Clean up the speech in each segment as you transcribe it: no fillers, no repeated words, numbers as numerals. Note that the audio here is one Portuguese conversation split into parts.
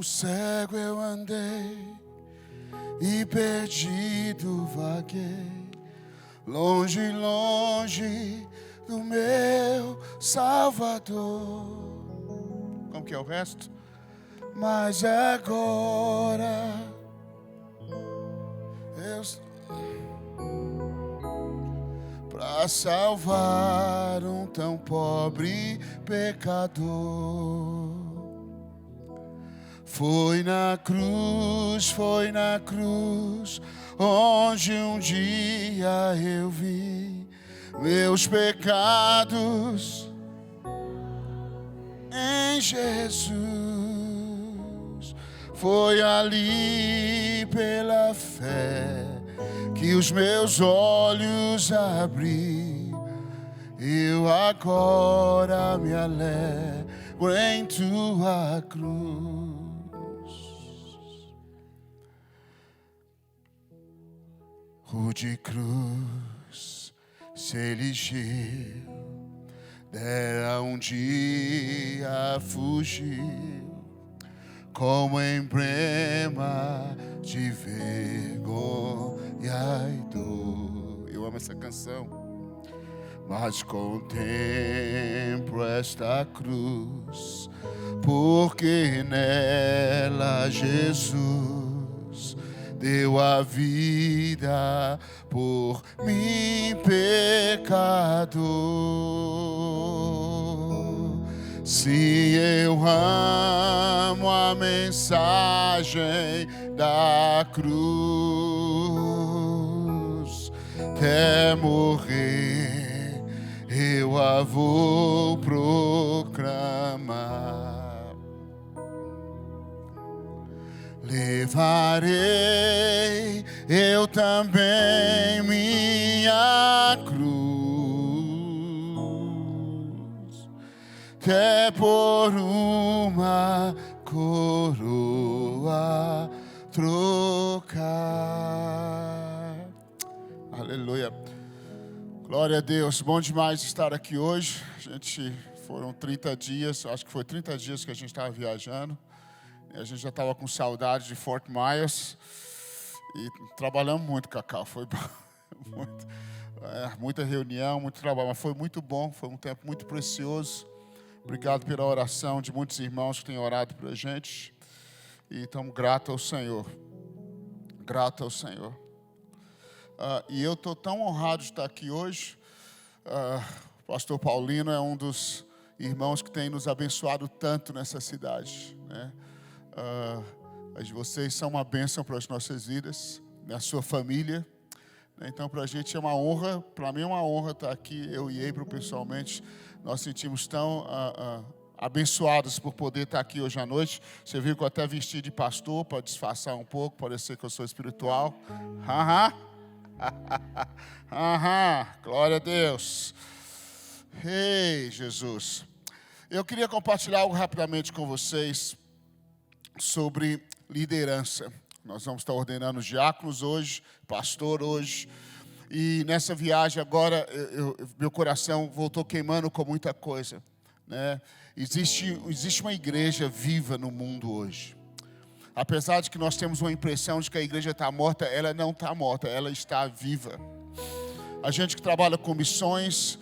Como cego eu andei e perdido vaguei, longe, longe do meu Salvador. Como que é o resto? Mas agora eu para salvar um tão pobre pecador. Foi na cruz, onde um dia eu vi meus pecados em Jesus. Foi ali pela fé que os meus olhos abri. Eu agora me alegro em tua cruz. Rude cruz se erigiu, dela um dia fugiu, como emblema de vergonha e dor. Eu amo essa canção. Mas contemplo esta cruz, porque nela Jesus deu a vida por mim, pecador. Se eu amo a mensagem da cruz, até morrer eu a vou proclamar. Levarei eu também minha cruz, até por uma coroa trocar. Aleluia. Glória a Deus. Bom demais estar aqui hoje. Foram 30 dias, acho que foi 30 dias que a gente estava viajando. A gente já estava com saudade de Fort Myers e trabalhamos muito, Cacau. Foi muita reunião, muito trabalho, mas foi muito bom, foi um tempo muito precioso. Obrigado pela oração de muitos irmãos que têm orado por a gente e estamos gratos ao Senhor. Grato ao Senhor. E eu estou tão honrado de estar aqui hoje. O pastor Paulino é um dos irmãos que tem nos abençoado tanto nessa cidade, né? Vocês são uma bênção para as nossas vidas, a sua família. Então, para a gente é uma honra, para mim é uma honra estar aqui. Eu e April, pessoalmente, nós sentimos tão abençoados por poder estar aqui hoje à noite. Você viu que eu até vesti de pastor para disfarçar um pouco, parecer que eu sou espiritual. Glória a Deus. Ei, Jesus. Eu queria compartilhar algo rapidamente com vocês sobre liderança. Nós vamos estar ordenando diáconos hoje, pastor hoje. E nessa viagem agora, meu coração voltou queimando com muita coisa, né? Existe uma igreja viva no mundo hoje. Apesar de que nós temos uma impressão de que a igreja está morta, ela não está morta, ela está viva. A gente que trabalha com missões,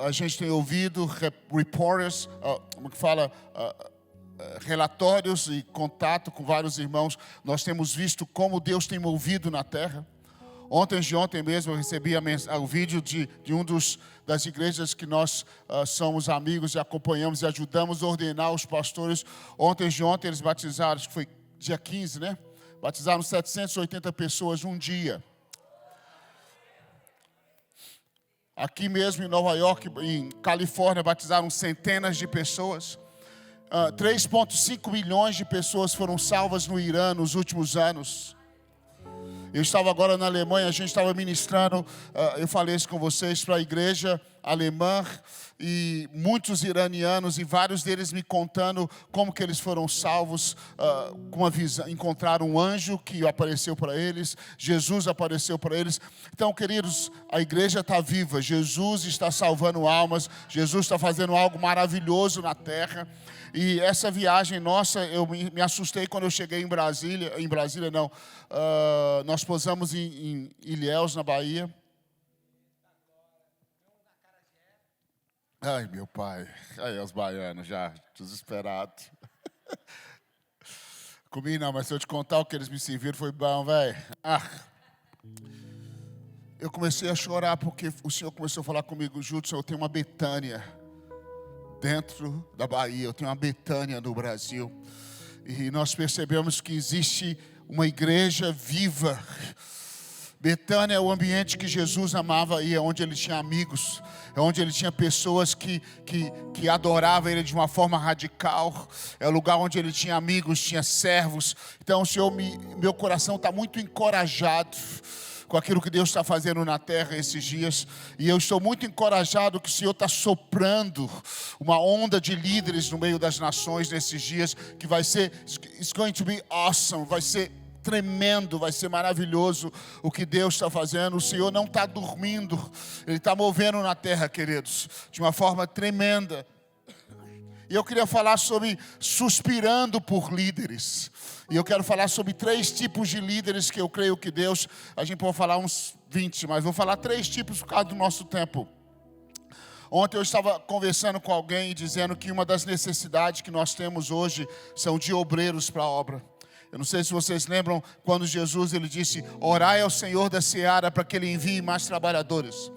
a gente tem ouvido reporters, como que fala, relatórios e contato com vários irmãos. Nós temos visto como Deus tem movido na terra. Ontem mesmo eu recebi o vídeo de das igrejas que nós somos amigos e acompanhamos e ajudamos a ordenar os pastores. Ontem eles batizaram, acho que foi dia 15, né? Batizaram 780 pessoas num dia. Aqui mesmo em Nova York, em Califórnia, batizaram centenas de pessoas. 3,5 milhões de pessoas foram salvas no Irã nos últimos anos. Eu estava agora na Alemanha, a gente estava ministrando, eu falei isso com vocês, para a igreja alemã, e muitos iranianos, e vários deles me contando como que eles foram salvos, com uma visão, encontraram um anjo que apareceu para eles, Jesus apareceu para eles. Então, queridos, a igreja está viva, Jesus está salvando almas, Jesus está fazendo algo maravilhoso na terra. E essa viagem nossa, eu me assustei quando eu cheguei em Brasília, não, nós pousamos em Ilhéus, na Bahia. Ai, meu pai, aí os baianos já, desesperados. Comigo não, mas se eu te contar o que eles me serviram, foi bom, velho. Eu comecei a chorar porque o Senhor começou a falar comigo, Judson, eu tenho uma Betânia dentro da Bahia, eu tenho uma Betânia no Brasil. E nós percebemos que existe uma igreja viva. Betânia é o ambiente que Jesus amava ir, é onde ele tinha amigos, é onde ele tinha pessoas que adoravam ele de uma forma radical, é o lugar onde ele tinha amigos, tinha servos. Então, Senhor, meu coração está muito encorajado com aquilo que Deus está fazendo na terra esses dias, e eu estou muito encorajado que o Senhor está soprando uma onda de líderes no meio das nações nesses dias, que vai ser, it's going to be awesome, vai ser tremendo, vai ser maravilhoso o que Deus está fazendo. O Senhor não está dormindo, Ele está movendo na terra, queridos, de uma forma tremenda. E eu queria falar sobre suspirando por líderes. E eu quero falar sobre 3 tipos de líderes que eu creio que Deus, a gente pode falar uns 20, mas vou falar 3 tipos por causa do nosso tempo. Ontem eu estava conversando com alguém dizendo que uma das necessidades que nós temos hoje são de obreiros para a obra. Eu não sei se vocês lembram quando Jesus ele disse, orai ao Senhor da seara para que Ele envie mais trabalhadores.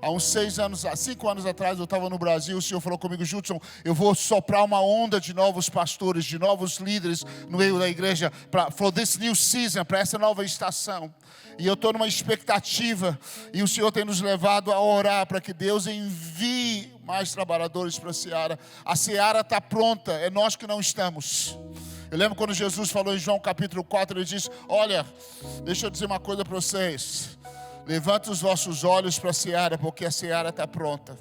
Há uns 5 anos atrás eu estava no Brasil, o Senhor falou comigo, Judson, eu vou soprar uma onda de novos pastores, de novos líderes no meio da igreja, for this new season, para essa nova estação. E eu estou numa expectativa, e o Senhor tem nos levado a orar para que Deus envie mais trabalhadores para a seara. A seara está pronta, é nós que não estamos. Eu lembro quando Jesus falou em João capítulo 4, Ele disse, olha, deixa eu dizer uma coisa para vocês. Levante os vossos olhos para a seara, porque a seara está pronta.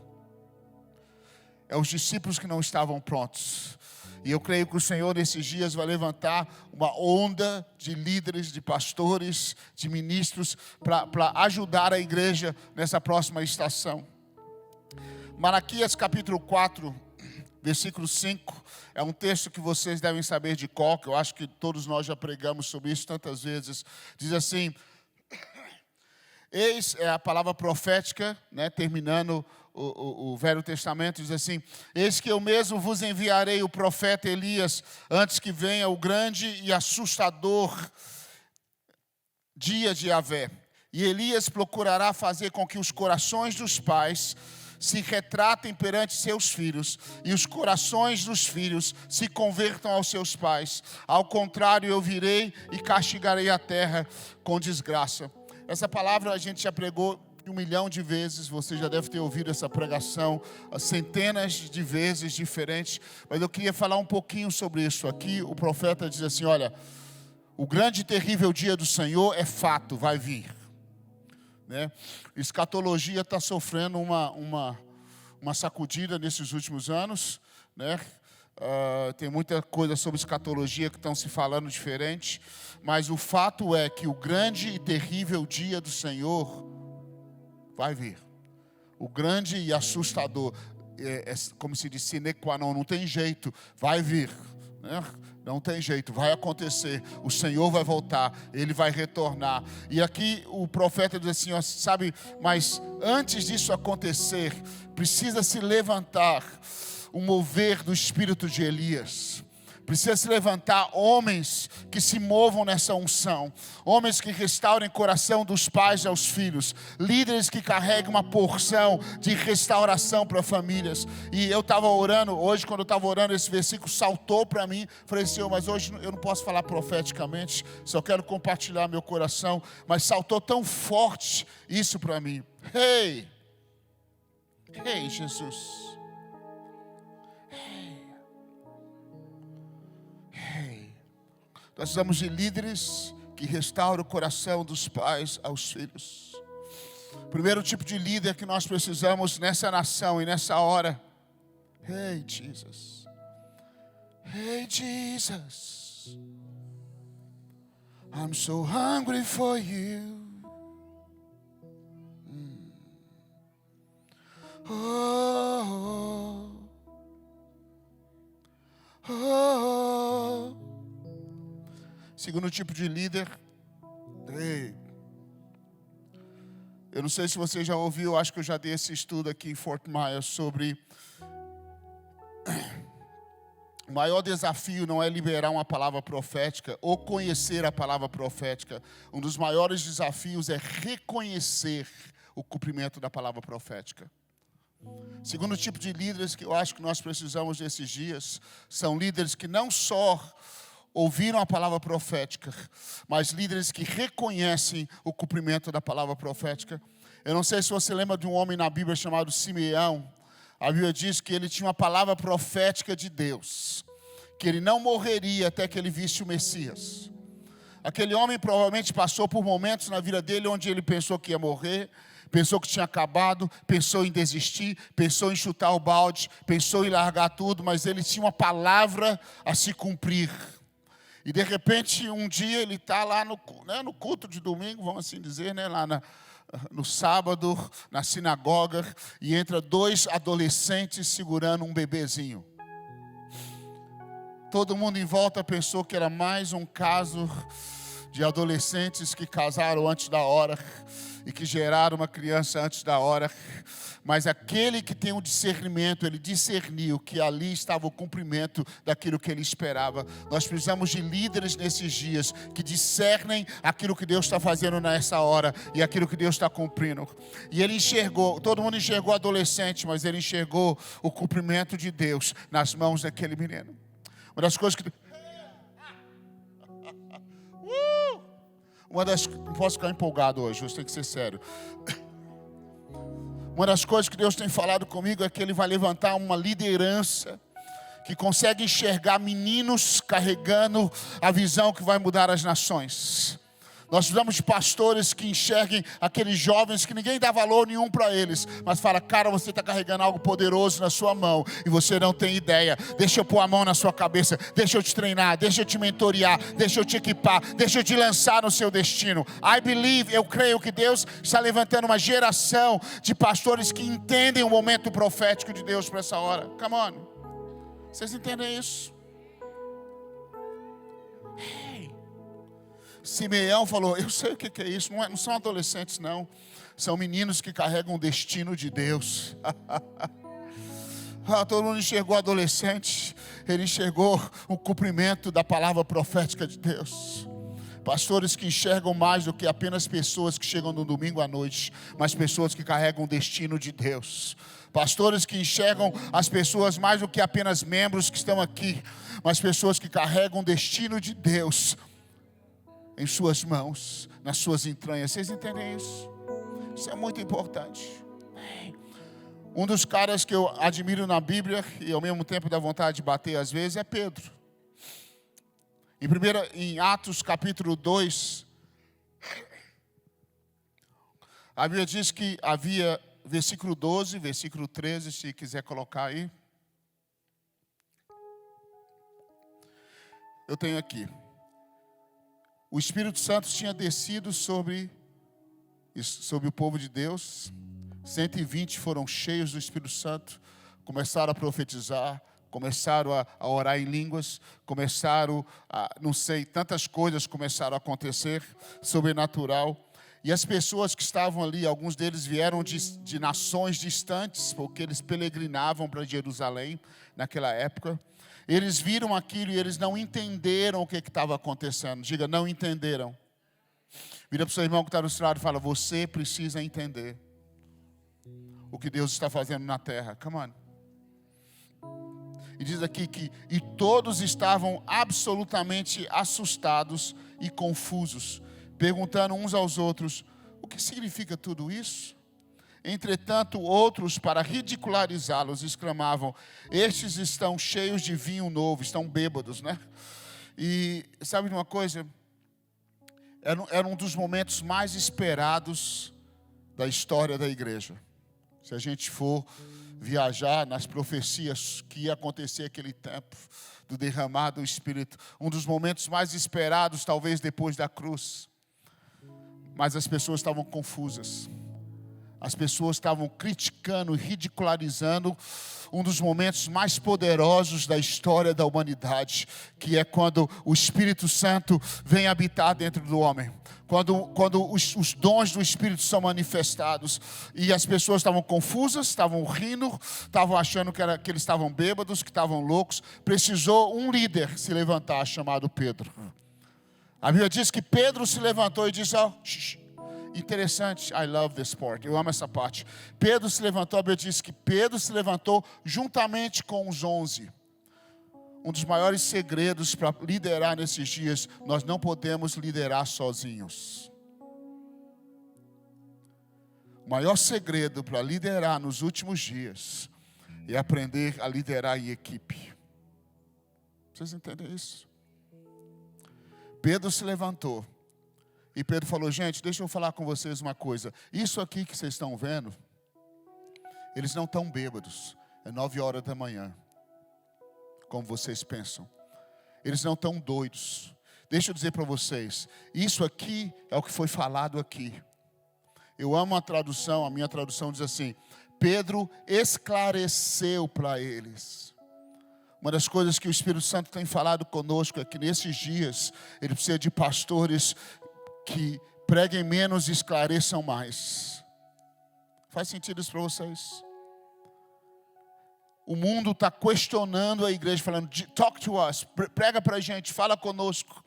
É os discípulos que não estavam prontos. E eu creio que o Senhor nesses dias vai levantar uma onda de líderes, de pastores, de ministros, para ajudar a igreja nessa próxima estação. Malaquias capítulo 4, versículo 5, é um texto que vocês devem saber de cor, que eu acho que todos nós já pregamos sobre isso tantas vezes. Diz assim, eis é a palavra profética, né, terminando o Velho Testamento, diz assim, eis que eu mesmo vos enviarei o profeta Elias, antes que venha o grande e assustador dia de Yahvé. E Elias procurará fazer com que os corações dos pais se retratem perante seus filhos, e os corações dos filhos se convertam aos seus pais. Ao contrário, eu virei e castigarei a terra com desgraça. Essa palavra a gente já pregou 1 milhão de vezes, você já deve ter ouvido essa pregação centenas de vezes diferentes, mas eu queria falar um pouquinho sobre isso aqui. O profeta diz assim, olha, o grande e terrível dia do Senhor é fato, vai vir. Né? Escatologia está sofrendo uma sacudida nesses últimos anos, né? Tem muita coisa sobre escatologia que estão se falando diferente, mas o fato é que o grande e terrível dia do Senhor vai vir. O grande e assustador, como se diz, sine qua non, não tem jeito, vai vir. Né? Não tem jeito, vai acontecer. O Senhor vai voltar, Ele vai retornar. E aqui o profeta diz assim, ó, sabe, mas antes disso acontecer, precisa se levantar o mover do espírito de Elias. Precisa se levantar homens que se movam nessa unção. Homens que restaurem o coração dos pais aos filhos. Líderes que carreguem uma porção de restauração para famílias. E eu estava orando, hoje quando eu estava orando, esse versículo saltou para mim. Falei, Senhor, mas hoje eu não posso falar profeticamente. Só quero compartilhar meu coração. Mas saltou tão forte isso para mim. Hey, Jesus. Nós precisamos de líderes que restauram o coração dos pais aos filhos. O primeiro tipo de líder que nós precisamos nessa nação e nessa hora. Hey, Jesus. Hey, Jesus. I'm so hungry for you. Oh, oh, oh. Segundo tipo de líder. Hey. Eu não sei se você já ouviu, acho que eu já dei esse estudo aqui em Fort Myers sobre o maior desafio não é liberar uma palavra profética ou conhecer a palavra profética. Um dos maiores desafios é reconhecer o cumprimento da palavra profética. Segundo tipo de líderes que eu acho que nós precisamos nesses dias, são líderes que não só ouviram a palavra profética, mas líderes que reconhecem o cumprimento da palavra profética. Eu não sei se você lembra de um homem na Bíblia chamado Simeão. A Bíblia diz que ele tinha uma palavra profética de Deus, que ele não morreria até que ele visse o Messias. Aquele homem provavelmente passou por momentos na vida dele onde ele pensou que ia morrer, pensou que tinha acabado, pensou em desistir, pensou em chutar o balde, pensou em largar tudo, mas ele tinha uma palavra a se cumprir. E de repente, um dia ele está lá no culto de domingo, vamos assim dizer, lá no sábado, na sinagoga, e entra 2 adolescentes segurando um bebezinho. Todo mundo em volta pensou que era mais um caso de adolescentes que casaram antes da hora e que geraram uma criança antes da hora. Mas aquele que tem um discernimento, ele discerniu que ali estava o cumprimento daquilo que ele esperava. Nós precisamos de líderes nesses dias que discernem aquilo que Deus está fazendo nessa hora e aquilo que Deus está cumprindo. E ele enxergou, todo mundo enxergou adolescente, mas ele enxergou o cumprimento de Deus nas mãos daquele menino. Uma das coisas que... Não posso ficar empolgado hoje, hoje tem que ser sério. Uma das coisas que Deus tem falado comigo é que Ele vai levantar uma liderança que consegue enxergar meninos carregando a visão que vai mudar as nações. Nós precisamos de pastores que enxerguem aqueles jovens que ninguém dá valor nenhum para eles, mas fala, cara, você está carregando algo poderoso na sua mão e você não tem ideia. Deixa eu pôr a mão na sua cabeça, deixa eu te treinar, deixa eu te mentorear, deixa eu te equipar, deixa eu te lançar no seu destino. I believe, eu creio que Deus está levantando uma geração de pastores que entendem o momento profético de Deus para essa hora. Come on, vocês entendem isso? Simeão falou, eu sei o que é isso, não são adolescentes não, são meninos que carregam o destino de Deus. Todo mundo enxergou adolescente, ele enxergou o cumprimento da palavra profética de Deus. Pastores que enxergam mais do que apenas pessoas que chegam no domingo à noite, mas pessoas que carregam o destino de Deus. Pastores que enxergam as pessoas mais do que apenas membros que estão aqui, mas pessoas que carregam o destino de Deus em suas mãos, nas suas entranhas. Vocês entendem isso? Isso é muito importante. Um dos caras que eu admiro na Bíblia e ao mesmo tempo dá vontade de bater às vezes é Pedro. Em Atos capítulo 2, a Bíblia diz que havia, versículo 12, versículo 13, se quiser colocar aí. Eu tenho aqui. O Espírito Santo tinha descido sobre o povo de Deus. 120 foram cheios do Espírito Santo. Começaram a profetizar. Começaram a orar em línguas. Começaram tantas coisas começaram a acontecer. Sobrenatural. E as pessoas que estavam ali, alguns deles vieram de nações distantes, porque eles peregrinavam para Jerusalém naquela época. Eles viram aquilo e eles não entenderam o que estava acontecendo. Diga, não entenderam. Vira para o seu irmão que está do seu lado e fala, você precisa entender o que Deus está fazendo na terra. Come on. E diz aqui que todos estavam absolutamente assustados e confusos, perguntando uns aos outros, o que significa tudo isso? Entretanto, outros, para ridicularizá-los, exclamavam, estes estão cheios de vinho novo, estão bêbados, né? E sabe de uma coisa? Era um dos momentos mais esperados da história da igreja. Se a gente for viajar nas profecias que ia acontecer aquele tempo do derramar do Espírito, um dos momentos mais esperados, talvez depois da cruz. Mas as pessoas estavam confusas. As pessoas estavam criticando e ridicularizando um dos momentos mais poderosos da história da humanidade, que é quando o Espírito Santo vem habitar dentro do homem. Quando os dons do Espírito são manifestados. E as pessoas estavam confusas, estavam rindo, estavam achando que eles estavam bêbados, que estavam loucos. Precisou um líder se levantar, chamado Pedro. A Bíblia diz que Pedro se levantou e disse, interessante, I love this part, eu amo essa parte. Pedro se levantou, a Bíblia diz que Pedro se levantou juntamente com os 11. Um dos maiores segredos para liderar nesses dias, nós não podemos liderar sozinhos. O maior segredo para liderar nos últimos dias é aprender a liderar em equipe. Vocês entendem isso? Pedro se levantou. E Pedro falou, gente, deixa eu falar com vocês uma coisa. Isso aqui que vocês estão vendo, eles não estão bêbados. É 9 horas da manhã. Como vocês pensam. Eles não estão doidos. Deixa eu dizer para vocês. Isso aqui é o que foi falado aqui. Eu amo a tradução. A minha tradução diz assim. Pedro esclareceu para eles. Uma das coisas que o Espírito Santo tem falado conosco é que nesses dias ele precisa de pastores que preguem menos e esclareçam mais. Faz sentido isso para vocês? O mundo está questionando a igreja, falando, talk to us, prega para a gente, fala conosco,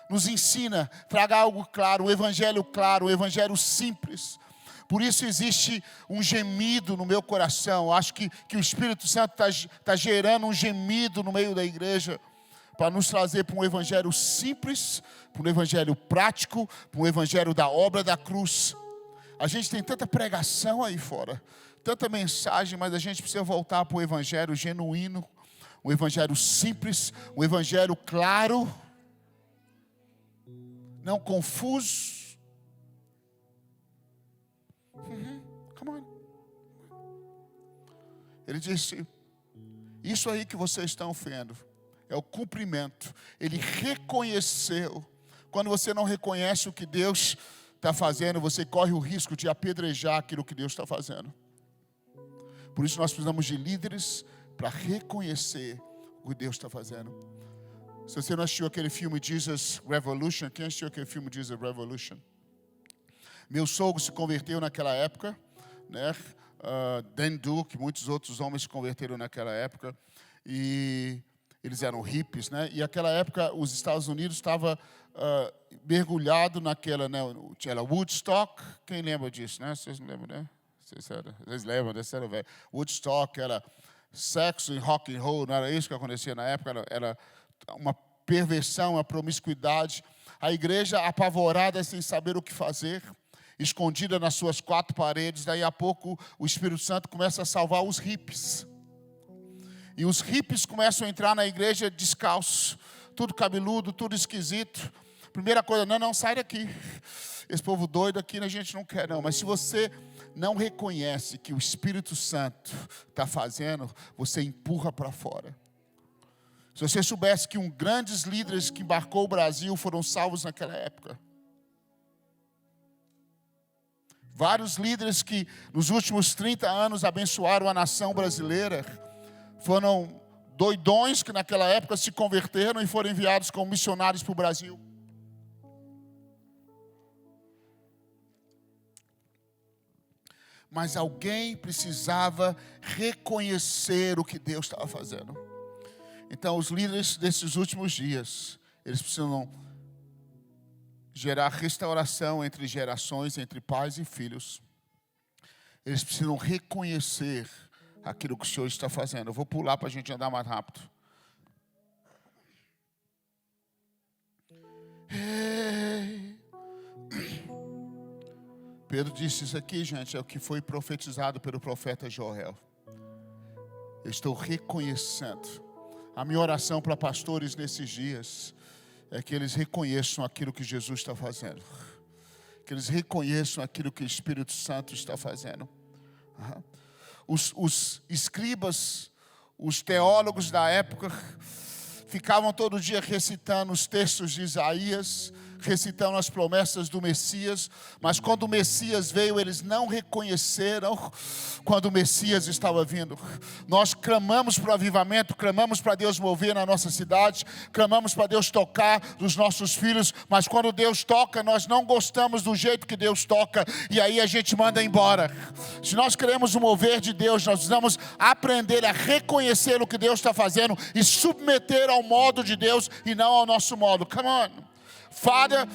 nos ensina, traga algo claro, um evangelho simples. Por isso existe um gemido no meu coração. Acho que o Espírito Santo está gerando um gemido no meio da igreja, para nos trazer para um evangelho simples, para um evangelho prático, para um evangelho da obra da cruz. A gente tem tanta pregação aí fora, tanta mensagem, mas a gente precisa voltar para o evangelho genuíno, um evangelho simples, um evangelho claro, não confuso. Come on. Ele disse, isso aí que vocês estão vendo é o cumprimento. Ele reconheceu. Quando você não reconhece o que Deus está fazendo, você corre o risco de apedrejar aquilo que Deus está fazendo. Por isso nós precisamos de líderes para reconhecer o que Deus está fazendo. Se você não assistiu aquele filme Jesus Revolution, quem assistiu aquele filme Jesus Revolution? Meu sogro se converteu naquela época, né? Dan Duke, muitos outros homens se converteram naquela época. E eles eram hippies, né? E naquela época os Estados Unidos estava mergulhado naquela, né? Tinha Woodstock, quem lembra disso, né? Vocês não lembram, né? Vocês lembram desse era velho. Woodstock era sexo e rock and roll, não era isso que acontecia na época, era uma perversão, uma promiscuidade. A igreja apavorada, sem saber o que fazer, escondida nas suas 4 paredes. Daí a pouco o Espírito Santo começa a salvar os hippies. E os hippies começam a entrar na igreja descalços, tudo cabeludo, tudo esquisito. Primeira coisa, não, sai daqui. Esse povo doido aqui a gente não quer não. Mas se você não reconhece que o Espírito Santo está fazendo, você empurra para fora. Se você soubesse que grandes líderes que embarcou o Brasil foram salvos naquela época. Vários líderes que nos últimos 30 anos abençoaram a nação brasileira foram doidões que naquela época se converteram e foram enviados como missionários para o Brasil. Mas alguém precisava reconhecer o que Deus estava fazendo. Então os líderes desses últimos dias, eles precisam gerar restauração entre gerações, entre pais e filhos. Eles precisam reconhecer aquilo que o Senhor está fazendo. Eu vou pular para a gente andar mais rápido. Pedro disse isso aqui, gente, é o que foi profetizado pelo profeta Joel. Eu estou reconhecendo. A minha oração para pastores nesses dias é que eles reconheçam aquilo que Jesus está fazendo. que eles reconheçam aquilo que o Espírito Santo está fazendo. Os escribas, os teólogos da época, ficavam todo dia recitando os textos de Isaías, recitando as promessas do Messias, mas quando o Messias veio, eles não reconheceram quando o Messias estava vindo. Nós clamamos para o avivamento, clamamos para Deus mover na nossa cidade, clamamos para Deus tocar nos nossos filhos, mas quando Deus toca, nós não gostamos do jeito que Deus toca, e aí a gente manda embora. Se nós queremos o mover de Deus, nós precisamos aprender a reconhecer o que Deus está fazendo e submeter ao modo de Deus e não ao nosso modo. Come on. Father,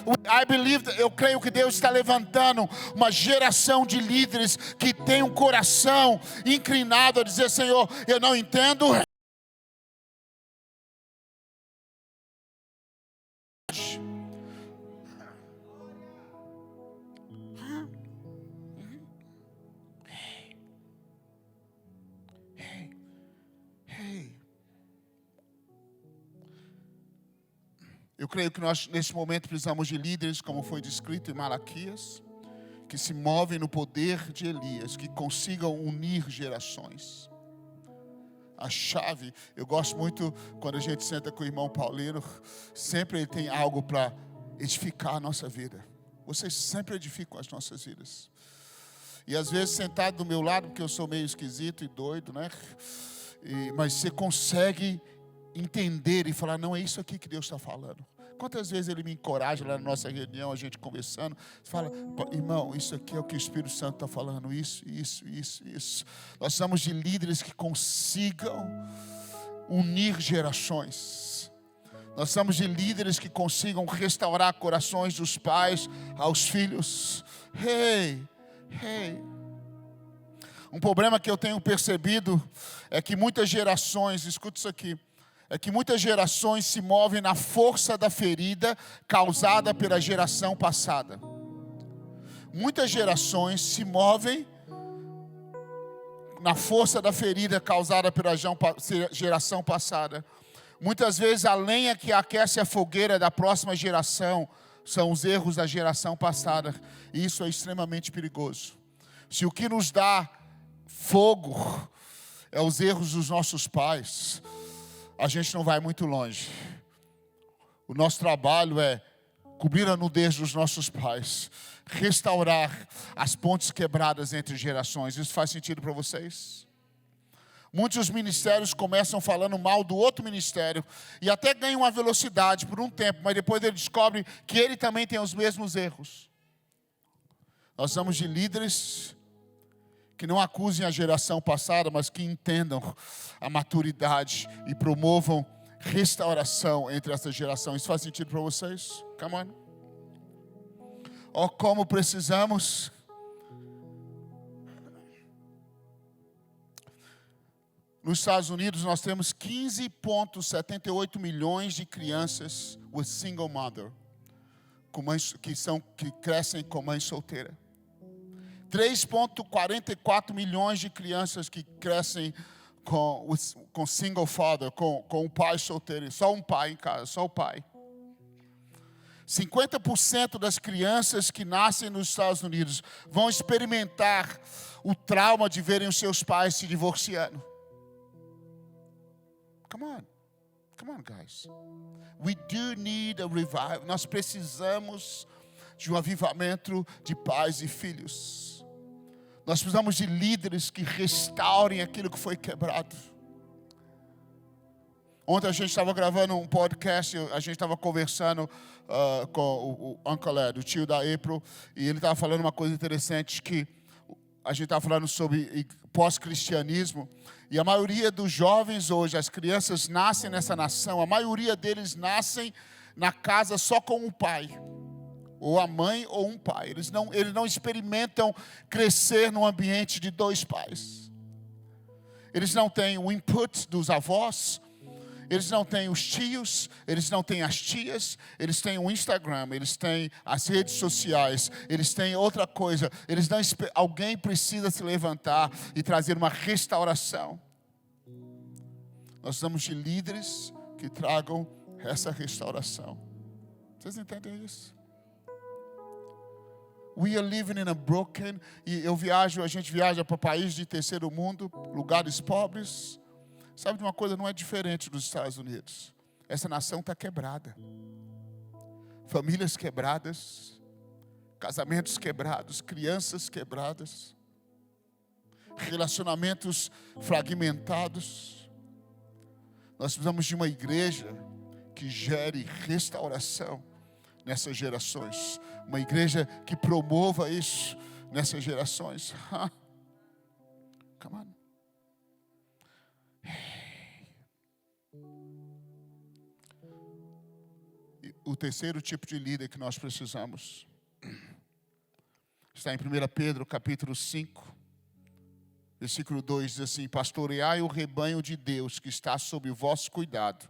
eu creio que Deus está levantando uma geração de líderes que tem um coração inclinado a dizer: Senhor, eu não entendo. Eu creio que nós, nesse momento, precisamos de líderes, como foi descrito em Malaquias, que se movem no poder de Elias, que consigam unir gerações. A chave, eu gosto muito quando a gente senta com o irmão Paulino, sempre ele tem algo para edificar a nossa vida. Vocês sempre edificam as nossas vidas. E às vezes sentado do meu lado, porque eu sou meio esquisito e doido, né? Mas você consegue entender e falar: não, é isso aqui que Deus está falando. Quantas vezes Ele me encoraja lá na nossa reunião, a gente conversando, fala: irmão, isso aqui é o que o Espírito Santo está falando, isso. Nós somos de líderes que consigam unir gerações. Nós somos de líderes que consigam restaurar corações dos pais aos filhos. Um problema que eu tenho percebido é que muitas gerações, escuta isso aqui, é que muitas gerações se movem na força da ferida causada pela geração passada. Muitas gerações se movem na força da ferida causada pela geração passada. Muitas vezes a lenha que aquece a fogueira da próxima geração são os erros da geração passada. E isso é extremamente perigoso. Se o que nos dá fogo é os erros dos nossos pais, a gente não vai muito longe. O nosso trabalho é cobrir a nudez dos nossos pais, restaurar as pontes quebradas entre gerações. Isso faz sentido para vocês? Muitos ministérios começam falando mal do outro ministério e até ganham uma velocidade por um tempo, mas depois ele descobre que ele também tem os mesmos erros. Nós somos de líderes que não acusem a geração passada, mas que entendam a maturidade e promovam restauração entre essa geração. Isso faz sentido para vocês? Come on. Oh, como precisamos. Nos Estados Unidos nós temos 15,78 milhões de crianças with single mother, que crescem com mãe solteira. 3,44 milhões de crianças que crescem com single father, com um pai solteiro, só um pai em casa, só o pai. 50% das crianças que nascem nos Estados Unidos vão experimentar o trauma de verem os seus pais se divorciando. Come on, guys. We do need a revival. Nós precisamos de um avivamento de pais e filhos. Nós precisamos de líderes que restaurem aquilo que foi quebrado. Ontem a gente estava gravando um podcast, a gente estava conversando com o Uncle Ed, o tio da April, e ele estava falando uma coisa interessante, que a gente estava falando sobre pós-cristianismo, e a maioria dos jovens hoje, as crianças nascem nessa nação, a maioria deles nascem na casa só com um pai. Ou a mãe ou um pai. Eles não experimentam crescer num ambiente de dois pais. Eles não têm o input dos avós. Eles não têm os tios. Eles não têm as tias. Eles têm o Instagram. Eles têm as redes sociais. Eles têm outra coisa. Alguém precisa se levantar e trazer uma restauração. Nós precisamos de líderes que tragam essa restauração. Vocês entendem isso? We are living in a broken. E a gente viaja para países de terceiro mundo, lugares pobres. Sabe de uma coisa, não é diferente dos Estados Unidos. Essa nação está quebrada. Famílias quebradas, casamentos quebrados, crianças quebradas, relacionamentos fragmentados. Nós precisamos de uma igreja que gere restauração nessas gerações. Uma igreja que promova isso nessas gerações. Come on. O terceiro tipo de líder que nós precisamos está em 1 Pedro, capítulo 5, versículo 2, diz assim: pastoreai o rebanho de Deus que está sob o vosso cuidado,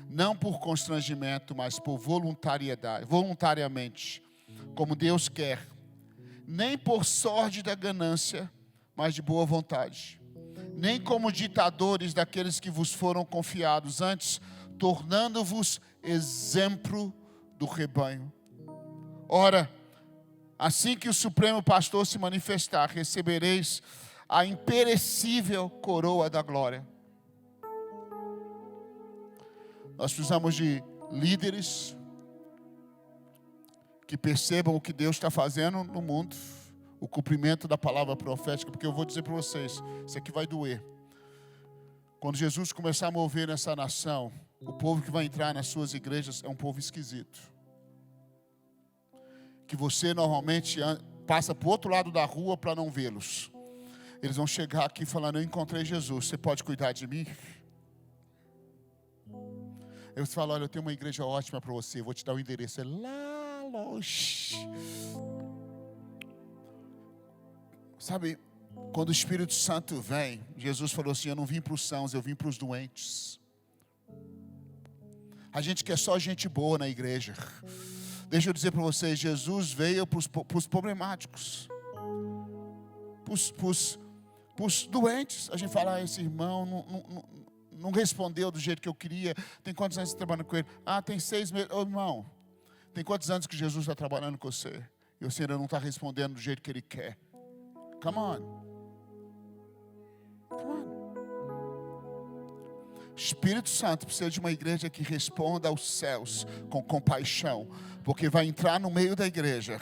não por constrangimento, mas por voluntariamente, como Deus quer, nem por sorte da ganância, mas de boa vontade, nem como ditadores daqueles que vos foram confiados, antes tornando-vos exemplo do rebanho. Ora, assim que o Supremo Pastor se manifestar, recebereis a imperecível coroa da glória. Nós precisamos de líderes que percebam o que Deus está fazendo no mundo, o cumprimento da palavra profética, porque eu vou dizer para vocês, isso aqui vai doer. Quando Jesus começar a mover nessa nação, o povo que vai entrar nas suas igrejas é um povo esquisito. Que você normalmente passa para o outro lado da rua para não vê-los. Eles vão chegar aqui falando: eu encontrei Jesus, você pode cuidar de mim? Eu falo: olha, eu tenho uma igreja ótima para você, eu vou te dar o endereço, é lá longe. Sabe, quando o Espírito Santo vem, Jesus falou assim: eu não vim para os sãos, eu vim para os doentes. A gente quer só gente boa na igreja. Deixa eu dizer para vocês, Jesus veio para os problemáticos, para os doentes. A gente fala: esse irmão não respondeu do jeito que eu queria. Tem quantos anos você está trabalhando com ele? Tem 6 meses. Irmão, tem quantos anos que Jesus está trabalhando com você? E você ainda não está respondendo do jeito que ele quer. Come on. Come on. O Espírito Santo precisa de uma igreja que responda aos céus com compaixão, porque vai entrar no meio da igreja.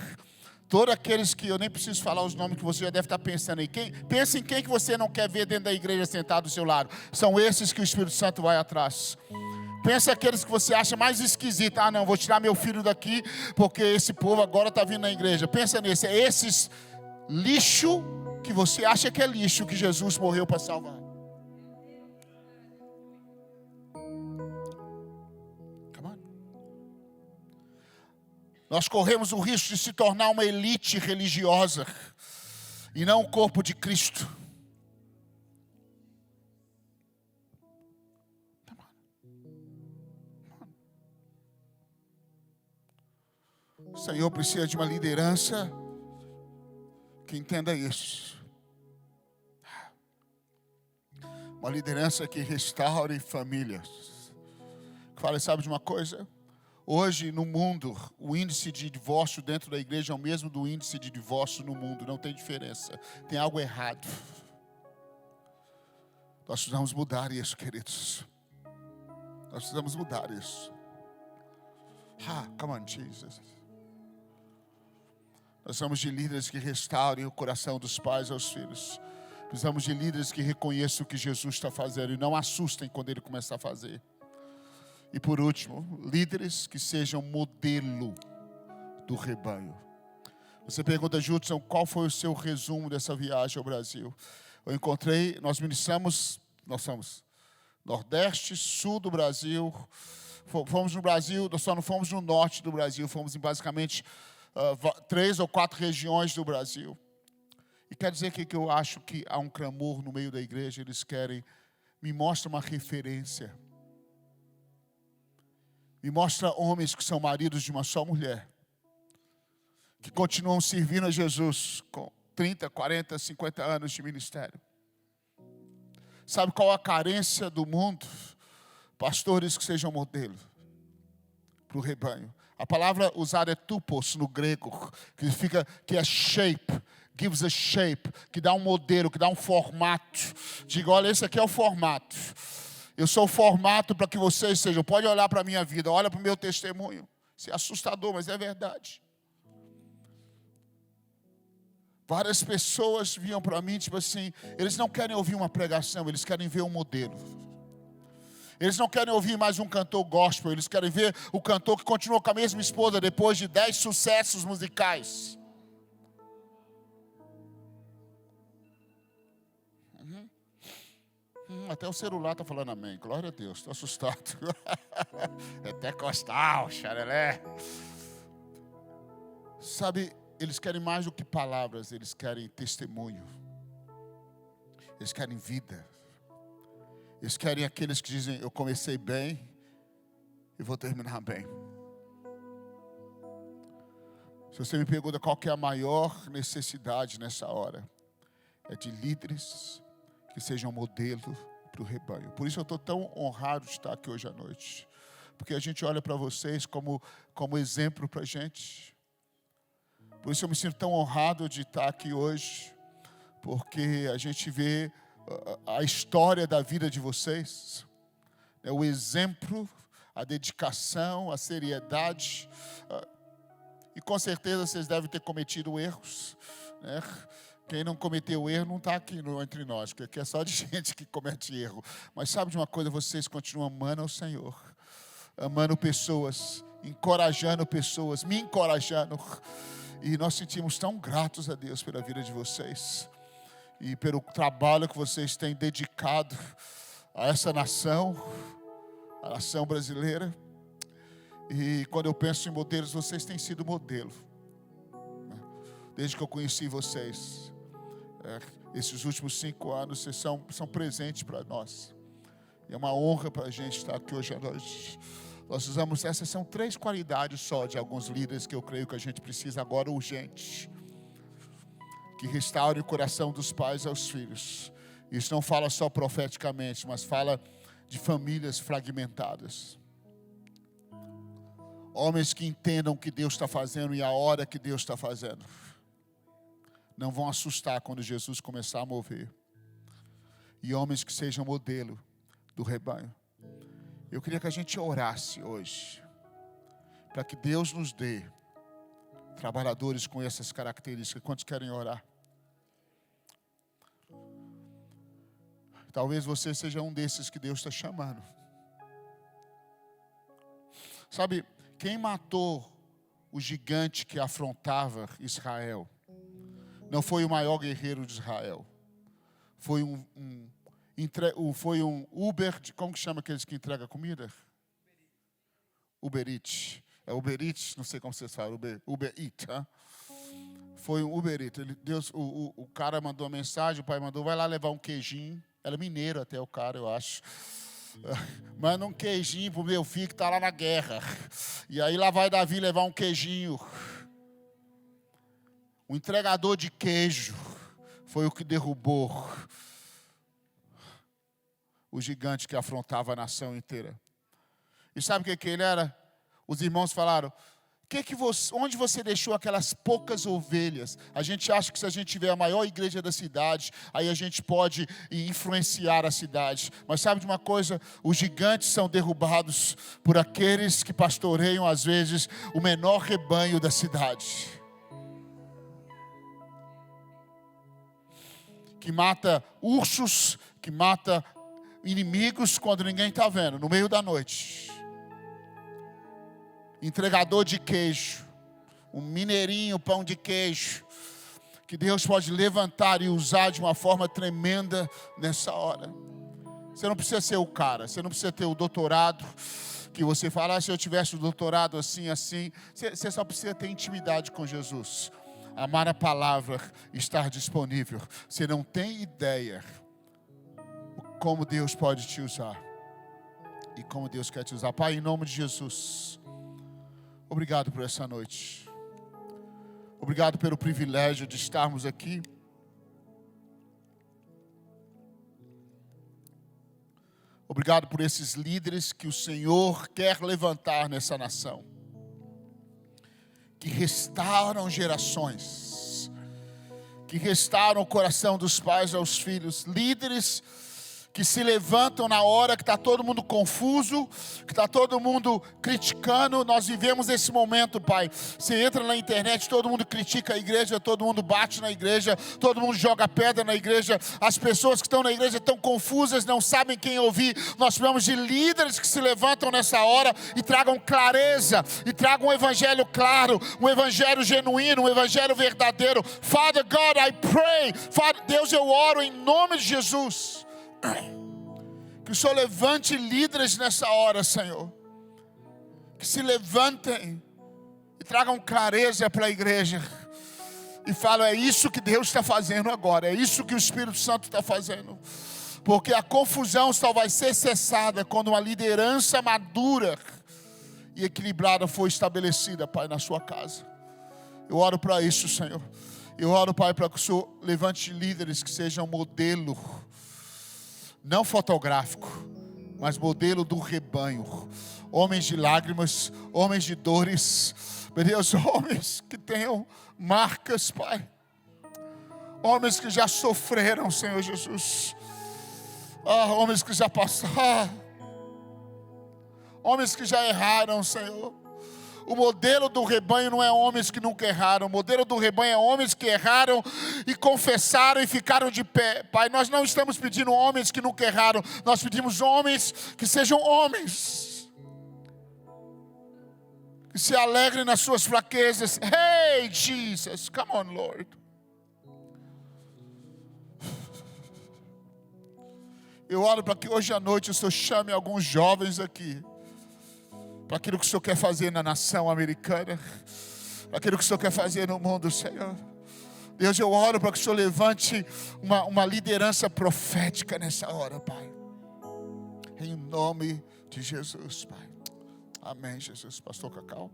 Todos aqueles que eu nem preciso falar os nomes que você já deve estar pensando aí. Pensa em quem que você não quer ver dentro da igreja sentado do seu lado. São esses que o Espírito Santo vai atrás. Pensa aqueles que você acha mais esquisito. Não, vou tirar meu filho daqui porque esse povo agora está vindo na igreja. Pensa nesse, é esses lixo que você acha que é lixo que Jesus morreu para salvar. Nós corremos o risco de se tornar uma elite religiosa e não o corpo de Cristo. O Senhor precisa de uma liderança que entenda isso. Uma liderança que restaure famílias. Que fale: sabe de uma coisa? Hoje no mundo, o índice de divórcio dentro da igreja é o mesmo do índice de divórcio no mundo. Não tem diferença. Tem algo errado. Nós precisamos mudar isso, queridos. Nós precisamos mudar isso. Come on, Jesus. Nós precisamos de líderes que restaurem o coração dos pais aos filhos. Precisamos de líderes que reconheçam o que Jesus está fazendo e não assustem quando Ele começar a fazer. E por último, líderes que sejam modelo do rebanho. Você pergunta: Judson, qual foi o seu resumo dessa viagem ao Brasil? Nós somos Nordeste, Sul do Brasil. Fomos no Brasil, nós só não fomos no Norte do Brasil, fomos em basicamente 3 ou 4 regiões do Brasil. E quer dizer que eu acho que há um clamor no meio da igreja, eles querem: me mostra uma referência. Me mostra homens que são maridos de uma só mulher, que continuam servindo a Jesus com 30, 40, 50 anos de ministério. Sabe qual a carência do mundo? Pastores que sejam modelo para o rebanho. A palavra usada é tupos no grego, que significa que é shape, gives a shape, que dá um modelo, que dá um formato. Diga, olha, esse aqui é o formato. Eu sou o formato para que vocês sejam. Pode olhar para a minha vida, olha para o meu testemunho. Isso é assustador, mas é verdade. Várias pessoas vinham para mim, tipo assim, eles não querem ouvir uma pregação, eles querem ver um modelo. Eles não querem ouvir mais um cantor gospel, eles querem ver o cantor que continua com a mesma esposa depois de 10 sucessos musicais. Até o celular está falando amém. Glória a Deus, estou assustado. É pentecostal, xarelé. Sabe, eles querem mais do que palavras, eles querem testemunho. Eles querem vida. Eles querem aqueles que dizem, eu comecei bem e vou terminar bem. Se você me pergunta qual que é a maior necessidade nessa hora, é de líderes que sejam modelo para o rebanho. Por isso eu estou tão honrado de estar aqui hoje à noite. Porque a gente olha para vocês como exemplo para a gente. Por isso eu me sinto tão honrado de estar aqui hoje. Porque a gente vê a história da vida de vocês. O exemplo, a dedicação, a seriedade. E com certeza vocês devem ter cometido erros, né? Quem não cometeu erro não está aqui entre nós, porque aqui é só de gente que comete erro. Mas sabe de uma coisa, vocês continuam amando ao Senhor, amando pessoas, encorajando pessoas, me encorajando. E nós sentimos tão gratos a Deus pela vida de vocês. E pelo trabalho que vocês têm dedicado a essa nação, a nação brasileira. E quando eu penso em modelos, vocês têm sido modelo. Desde que eu conheci vocês. Esses últimos 5 anos, vocês são presentes para nós. E é uma honra para a gente estar aqui hoje à noite. Nós usamos, essas são 3 qualidades só de alguns líderes que eu creio que a gente precisa agora urgente. Que restaure o coração dos pais aos filhos. Isso não fala só profeticamente, mas fala de famílias fragmentadas. Homens que entendam o que Deus está fazendo e a hora que Deus está fazendo. Não vão assustar quando Jesus começar a mover. E homens que sejam modelo do rebanho. Eu queria que a gente orasse hoje. Para que Deus nos dê trabalhadores com essas características. Quantos querem orar? Talvez você seja um desses que Deus está chamando. Sabe, quem matou o gigante que afrontava Israel? Não foi o maior guerreiro de Israel. Foi um Uber, como que chama aqueles que entregam comida? Uber Eats. É Uber Eats, não sei como vocês falam, Uber Eats. Hein? Foi um Uber Eats. O cara mandou uma mensagem, o pai mandou, vai lá levar um queijinho. Era mineiro até o cara, eu acho. Manda um queijinho pro meu filho que está lá na guerra. E aí lá vai Davi levar um queijinho. O entregador de queijo foi o que derrubou o gigante que afrontava a nação inteira. E sabe o que ele era? Os irmãos falaram, onde você deixou aquelas poucas ovelhas? A gente acha que se a gente tiver a maior igreja da cidade, aí a gente pode influenciar a cidade. Mas sabe de uma coisa? Os gigantes são derrubados por aqueles que pastoreiam, às vezes, o menor rebanho da cidade. Que mata ursos, que mata inimigos quando ninguém está vendo, no meio da noite. Entregador de queijo, um mineirinho pão de queijo, que Deus pode levantar e usar de uma forma tremenda nessa hora. Você não precisa ser o cara, você não precisa ter o doutorado, que você fala, se eu tivesse o doutorado assim, você só precisa ter intimidade com Jesus. Amar a palavra, estar disponível. Você não tem ideia como Deus pode te usar. E como Deus quer te usar. Pai, em nome de Jesus, obrigado por essa noite. Obrigado pelo privilégio de estarmos aqui. Obrigado por esses líderes que o Senhor quer levantar nessa nação. que restauram gerações, que restauram o coração dos pais aos filhos, líderes que se levantam na hora que está todo mundo confuso, que está todo mundo criticando. Nós vivemos esse momento, Pai. Você entra na internet, todo mundo critica a igreja, todo mundo bate na igreja, todo mundo joga pedra na igreja. As pessoas que estão na igreja estão confusas, não sabem quem ouvir. Nós precisamos de líderes que se levantam nessa hora e tragam clareza, e tragam um evangelho claro, um evangelho genuíno, um evangelho verdadeiro. Father God, I pray. Father, Deus, eu oro em nome de Jesus, que o Senhor levante líderes nessa hora, Senhor, que se levantem e tragam clareza para a igreja, e falam: é isso que Deus está fazendo agora, é isso que o Espírito Santo está fazendo, porque a confusão só vai ser cessada quando uma liderança madura e equilibrada for estabelecida, Pai, na sua casa. Eu oro para isso, Senhor. Eu oro, Pai, para que o Senhor levante líderes que sejam modelo, não fotográfico, mas modelo do rebanho. Homens de lágrimas, homens de dores, meu Deus, homens que tenham marcas, Pai. Homens que já sofreram, Senhor Jesus. Homens que já passaram. Homens que já erraram, Senhor. O modelo do rebanho não é homens que nunca erraram. O modelo do rebanho é homens que erraram e confessaram e ficaram de pé. Pai, nós não estamos pedindo homens que nunca erraram. Nós pedimos homens que sejam homens, que se alegrem nas suas fraquezas. Hey, Jesus, come on, Lord. Eu oro para que hoje à noite o Senhor chame alguns jovens aqui, para aquilo que o Senhor quer fazer na nação americana, para aquilo que o Senhor quer fazer no mundo, Senhor. Deus, eu oro para que o Senhor levante uma liderança profética nessa hora, Pai. Em nome de Jesus, Pai. Amém, Jesus. Pastor Cacau.